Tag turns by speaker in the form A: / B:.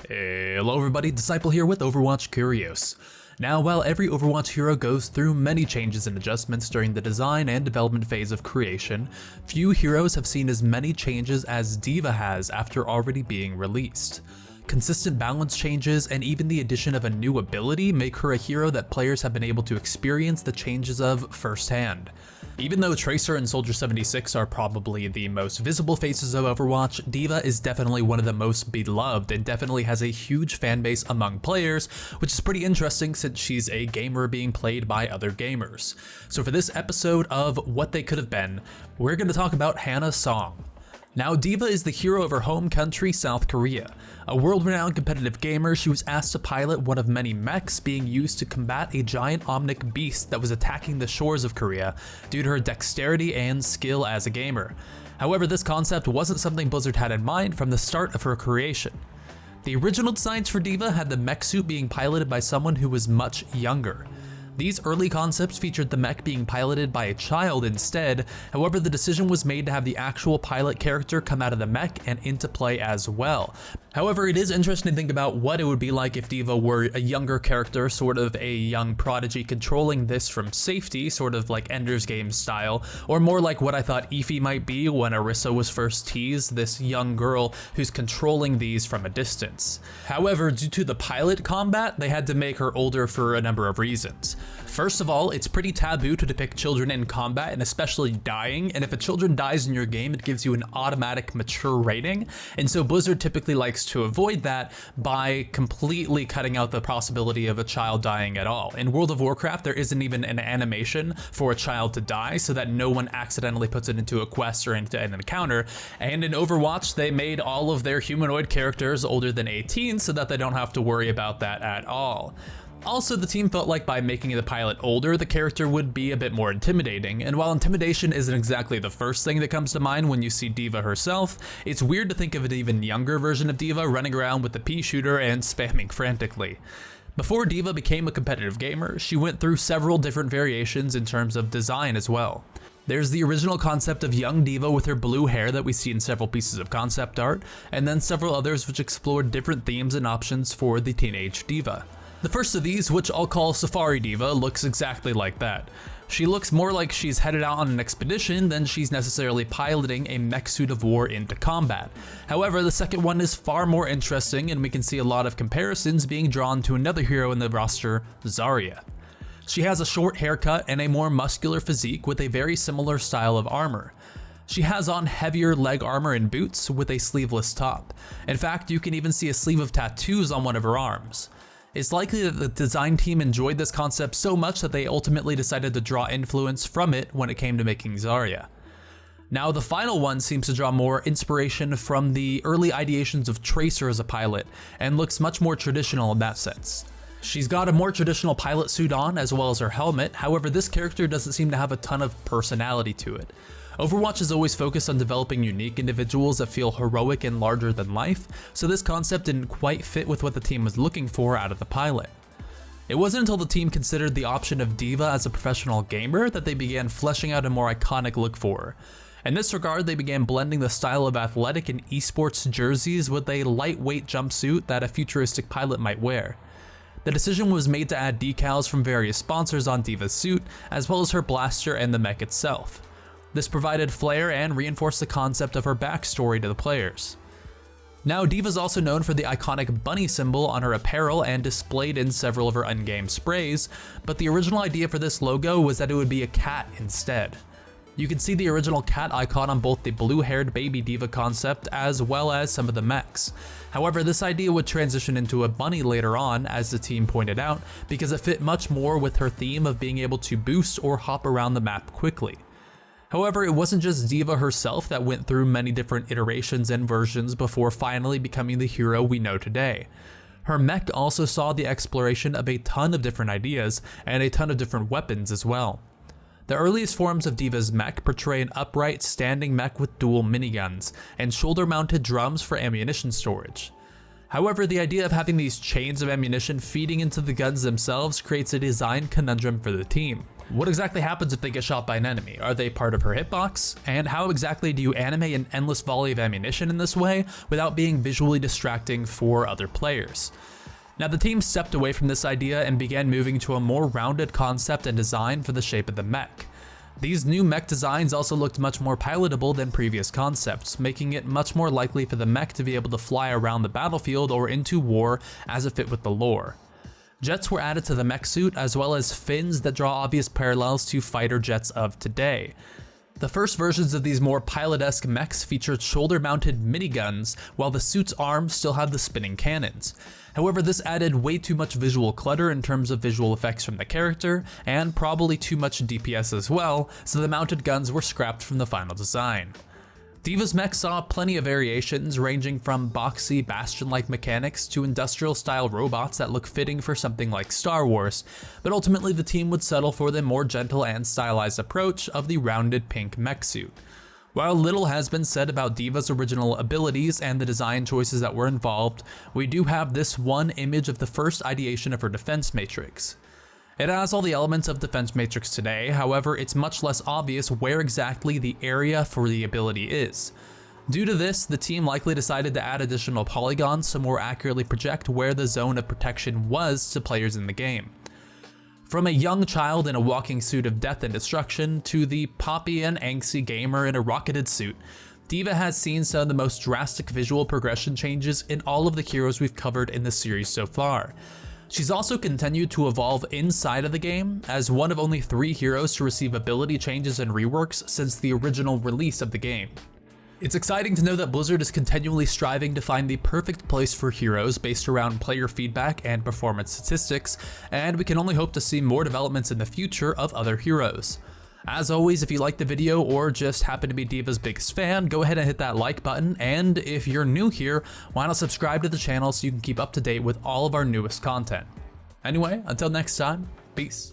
A: Hello everybody, Disciple here with Overwatch Curios. Now, while every Overwatch hero goes through many changes and adjustments during the design and development phase of creation, few heroes have seen as many changes as D.Va has after already being released. Consistent balance changes and even the addition of a new ability make her a hero that players have been able to experience the changes of firsthand. Even though Tracer and Soldier 76 are probably the most visible faces of Overwatch, D.Va is definitely one of the most beloved and definitely has a huge fanbase among players, which is pretty interesting since she's a gamer being played by other gamers. So for this episode of What They Could Have Been, we're going to talk about Hannah Song. Now, D.Va is the hero of her home country, South Korea. A world-renowned competitive gamer, she was asked to pilot one of many mechs being used to combat a giant omnic beast that was attacking the shores of Korea due to her dexterity and skill as a gamer. However, this concept wasn't something Blizzard had in mind from the start of her creation. The original designs for D.Va had the mech suit being piloted by someone who was much younger. These early concepts featured the mech being piloted by a child instead. However, the decision was made to have the actual pilot character come out of the mech and into play as well. However, it is interesting to think about what it would be like if D.Va were a younger character, sort of a young prodigy controlling this from safety, sort of like Ender's Game style, or more like what I thought Ify might be when Orisa was first teased, this young girl who's controlling these from a distance. However, due to the pilot combat, they had to make her older for a number of reasons. First of all, it's pretty taboo to depict children in combat and especially dying, and if a children dies in your game, it gives you an automatic mature rating, and so Blizzard typically likes to avoid that by completely cutting out the possibility of a child dying at all. In World of Warcraft, there isn't even an animation for a child to die so that no one accidentally puts it into a quest or into an encounter, and in Overwatch, they made all of their humanoid characters older than 18 so that they don't have to worry about that at all. Also, the team felt like by making the pilot older, the character would be a bit more intimidating, and while intimidation isn't exactly the first thing that comes to mind when you see D.Va herself, it's weird to think of an even younger version of D.Va running around with the pea shooter and spamming frantically. Before D.Va became a competitive gamer, she went through several different variations in terms of design as well. There's the original concept of young D.Va with her blue hair that we see in several pieces of concept art, and then several others which explored different themes and options for the teenage D.Va. The first of these, which I'll call Safari D.Va, looks exactly like that. She looks more like she's headed out on an expedition than she's necessarily piloting a mech suit of war into combat. However, the second one is far more interesting, and we can see a lot of comparisons being drawn to another hero in the roster, Zarya. She has a short haircut and a more muscular physique with a very similar style of armor. She has on heavier leg armor and boots with a sleeveless top. In fact, you can even see a sleeve of tattoos on one of her arms. It's likely that the design team enjoyed this concept so much that they ultimately decided to draw influence from it when it came to making Zarya. Now, the final one seems to draw more inspiration from the early ideations of Tracer as a pilot, and looks much more traditional in that sense. She's got a more traditional pilot suit on, as well as her helmet. However, this character doesn't seem to have a ton of personality to it. Overwatch is always focused on developing unique individuals that feel heroic and larger than life, so this concept didn't quite fit with what the team was looking for out of the pilot. It wasn't until the team considered the option of D.Va as a professional gamer that they began fleshing out a more iconic look for her. In this regard, they began blending the style of athletic and esports jerseys with a lightweight jumpsuit that a futuristic pilot might wear. The decision was made to add decals from various sponsors on D.Va's suit, as well as her blaster and the mech itself. This provided flair and reinforced the concept of her backstory to the players. Now, D.Va's also known for the iconic bunny symbol on her apparel and displayed in several of her in-game sprays, but the original idea for this logo was that it would be a cat instead. You can see the original cat icon on both the blue-haired baby D.Va concept as well as some of the mechs. However, this idea would transition into a bunny later on, as the team pointed out, because it fit much more with her theme of being able to boost or hop around the map quickly. However, it wasn't just D.Va herself that went through many different iterations and versions before finally becoming the hero we know today. Her mech also saw the exploration of a ton of different ideas and a ton of different weapons as well. The earliest forms of D.Va's mech portray an upright, standing mech with dual miniguns and shoulder-mounted drums for ammunition storage. However, the idea of having these chains of ammunition feeding into the guns themselves creates a design conundrum for the team. What exactly happens if they get shot by an enemy? Are they part of her hitbox? And how exactly do you animate an endless volley of ammunition in this way without being visually distracting for other players? Now, the team stepped away from this idea and began moving to a more rounded concept and design for the shape of the mech. These new mech designs also looked much more pilotable than previous concepts, making it much more likely for the mech to be able to fly around the battlefield or into war as it fit with the lore. Jets were added to the mech suit, as well as fins that draw obvious parallels to fighter jets of today. The first versions of these more pilot-esque mechs featured shoulder-mounted miniguns, while the suit's arms still had the spinning cannons. However, this added way too much visual clutter in terms of visual effects from the character, and probably too much DPS as well, so the mounted guns were scrapped from the final design. D.Va's mech saw plenty of variations, ranging from boxy, bastion-like mechanics to industrial-style robots that look fitting for something like Star Wars, but ultimately the team would settle for the more gentle and stylized approach of the rounded pink mech suit. While little has been said about D.Va's original abilities and the design choices that were involved, we do have this one image of the first ideation of her defense matrix. It has all the elements of defense matrix today, however it's much less obvious where exactly the area for the ability is. Due to this, the team likely decided to add additional polygons to more accurately project where the zone of protection was to players in the game. From a young child in a walking suit of death and destruction to the poppy and angsty gamer in a rocketed suit, D.Va has seen some of the most drastic visual progression changes in all of the heroes we've covered in the series so far. She's also continued to evolve inside of the game, as one of only 3 heroes to receive ability changes and reworks since the original release of the game. It's exciting to know that Blizzard is continually striving to find the perfect place for heroes based around player feedback and performance statistics, and we can only hope to see more developments in the future of other heroes. As always, if you liked the video or just happen to be D.Va's biggest fan, go ahead and hit that like button, and if you're new here, why not subscribe to the channel so you can keep up to date with all of our newest content. Anyway, until next time, peace.